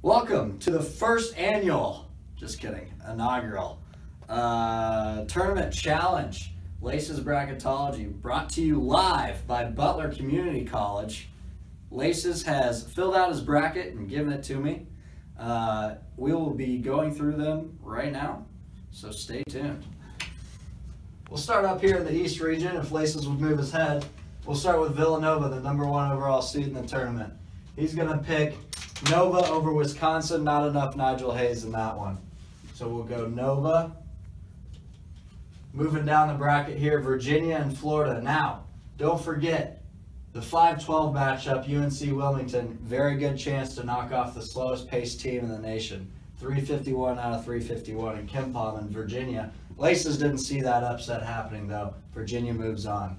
Welcome to the first annual, just kidding, inaugural tournament challenge, Laces Bracketology, brought to you live by Butler Community College. Laces has filled out his bracket and given it to me. We will be going through them right now, so stay tuned. We'll start up here in the East region. If Laces would move his head, we'll start with Villanova, the #1 overall seed in the tournament. He's going to pick Nova over Wisconsin. Not enough Nigel Hayes in that one. So we'll go Nova. Moving down the bracket here, Virginia and Florida. Now, don't forget the 5-12 matchup, UNC Wilmington. Very good chance to knock off the slowest paced team in the nation. 351 out of 351 in Kempom and Virginia. Laces didn't see that upset happening though. Virginia moves on.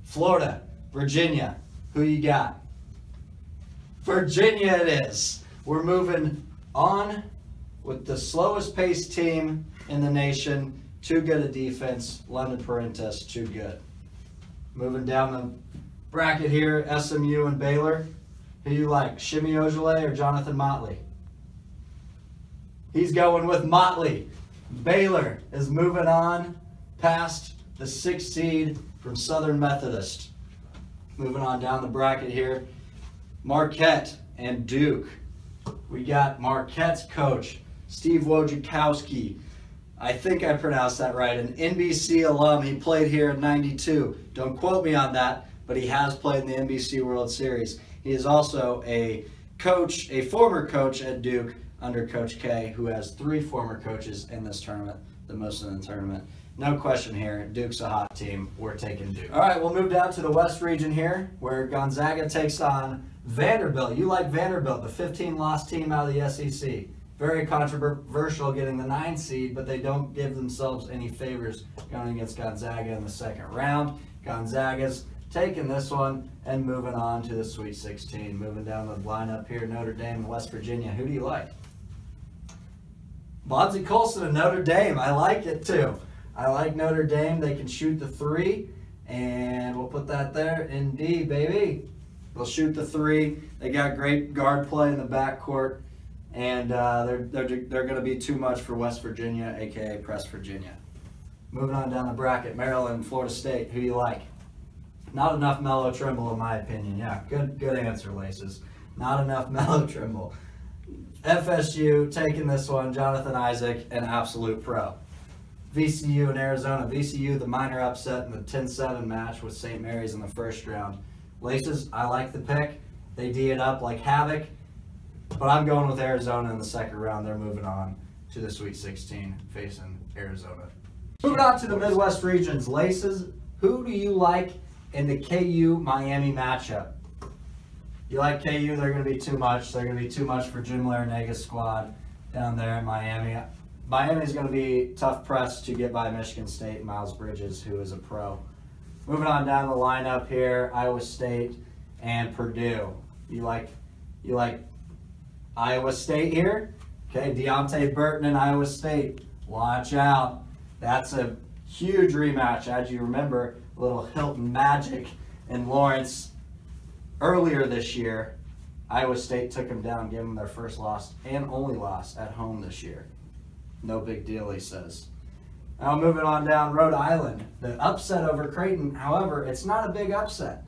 Florida, Virginia, who you got? Virginia it is. We're moving on with the slowest paced team in the nation. Too good a defense. London Parentis, too good. Moving down the bracket here, SMU and Baylor. Who you like, Shimmy Ojale or Jonathan Motley? He's going with Motley. Baylor is moving on past the 6th seed from Southern Methodist. Moving on down the bracket here, Marquette and Duke. We got Marquette's coach, Steve Wojciechowski. I think I pronounced that right. An NBC alum. He played here in '92. Don't quote me on that, but he has played in the NBC World Series. He is also a coach, a former coach at Duke under Coach K, who has 3 former coaches in this tournament, the most in the tournament. No question here, Duke's a hot team. We're taking Duke. All right, we'll move down to the West region here, where Gonzaga takes on Vanderbilt. You like Vanderbilt, the 15-loss team out of the SEC. Very controversial getting the 9 seed, but they don't give themselves any favors going against Gonzaga in the second round. Gonzaga's taking this one and moving on to the Sweet 16. Moving down the lineup here, Notre Dame and West Virginia. Who do you like? Bonzie Colson and Notre Dame. I like it too. I like Notre Dame. They can shoot the 3, and we'll put that there in D, baby. They'll shoot the 3. They got great guard play in the backcourt, and they're going to be too much for West Virginia, aka Press Virginia. Moving on down the bracket, Maryland and Florida State. Who do you like? Not enough Melo Trimble, in my opinion. Yeah, good answer, Laces. Not enough Melo Trimble. FSU taking this one, Jonathan Isaac, an absolute pro. VCU and Arizona. VCU, the minor upset in the 10-7 match with St. Mary's in the first round. Laces, I like the pick. They D it up like havoc, but I'm going with Arizona in the second round. They're moving on to the Sweet 16, facing Arizona. Moving on to the Midwest regions. Laces, who do you like in the KU-Miami matchup? You like KU, they're going to be too much. They're going to be too much for Jim Larenaga's squad down there in Miami. Miami's going to be tough pressed to get by Michigan State and Miles Bridges, who is a pro. Moving on down the lineup here, Iowa State and Purdue. You like Iowa State here? Okay, Deontay Burton and Iowa State. Watch out. That's a huge rematch. As you remember, little Hilton Magic in Lawrence earlier this year. Iowa State took them down, gave them their first loss and only loss at home this year. No big deal, he says. Now moving on down, Rhode Island. The upset over Creighton, however, it's not a big upset.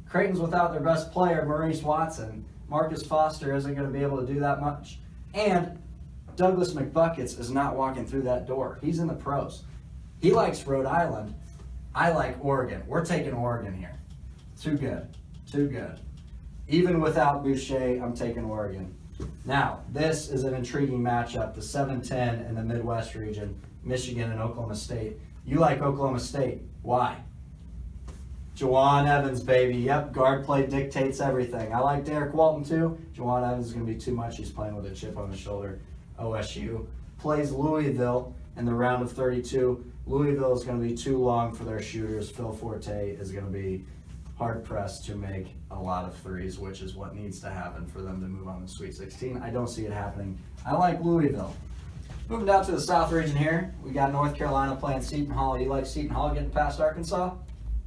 Creighton's without their best player, Maurice Watson. Marcus Foster isn't going to be able to do that much. And Douglas McBuckets is not walking through that door. He's in the pros. He likes Rhode Island. I like Oregon. We're taking Oregon here. Too good. Too good. Even without Boucher, I'm taking Oregon. Now, this is an intriguing matchup, the 7-10 in the Midwest region, Michigan and Oklahoma State. You like Oklahoma State. Why? Jawan Evans, baby. Yep, guard play dictates everything. I like Derek Walton, too. Jawan Evans is going to be too much. He's playing with a chip on his shoulder. OSU plays Louisville in the round of 32. Louisville is going to be too long for their shooters. Phil Forte is going to be hard-pressed to make a lot of threes, which is what needs to happen for them to move on to the Sweet 16. I don't see it happening. I like Louisville. Moving down to the South region here, we got North Carolina playing Seton Hall. You like Seton Hall getting past Arkansas?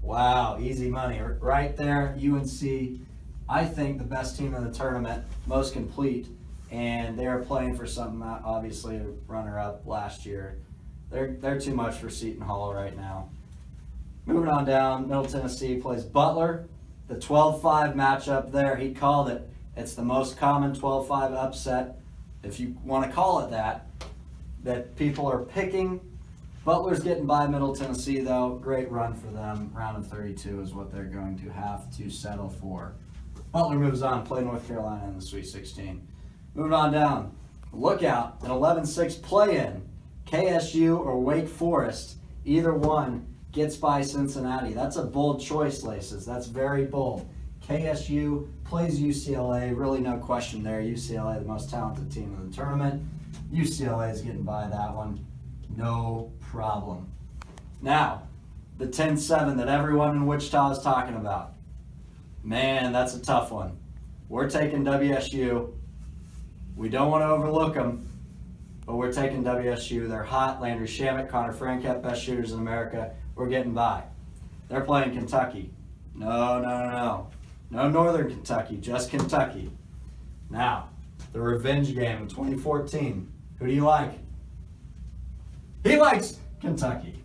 Wow, easy money. Right there, UNC, I think the best team in the tournament, most complete. and they are playing for something, obviously a runner-up last year. They're too much for Seton Hall right now. Moving on down, Middle Tennessee plays Butler. The 12-5 matchup there, he called it. It's the most common 12-5 upset, if you want to call it that people are picking. Butler's getting by Middle Tennessee, though. Great run for them. Round of 32 is what they're going to have to settle for. Butler moves on, play North Carolina in the Sweet 16. Moving on down, look out, an 11-6 play-in. KSU or Wake Forest, either one gets by Cincinnati. That's a bold choice, Laces. That's very bold. KSU plays UCLA, really no question there. UCLA, the most talented team in the tournament. UCLA is getting by that one, no problem. Now, the 10-7 that everyone in Wichita is talking about. Man, that's a tough one. We're taking WSU. We don't want to overlook them, but we're taking WSU. They're hot. Landry Shamet, Connor Franket, best shooters in America. We're getting by. They're playing Kentucky. No Northern Kentucky, just Kentucky. Now, the revenge game in 2014. Who do you like? He likes Kentucky.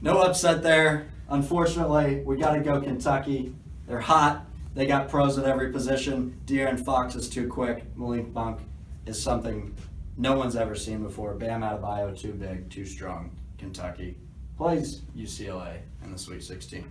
No upset there. Unfortunately, we got to go Kentucky. They're hot. They got pros at every position. De'Aaron Fox is too quick. Malik Monk is something no one's ever seen before. Bam Adebayo, too big, too strong. Kentucky plays UCLA in the Sweet 16.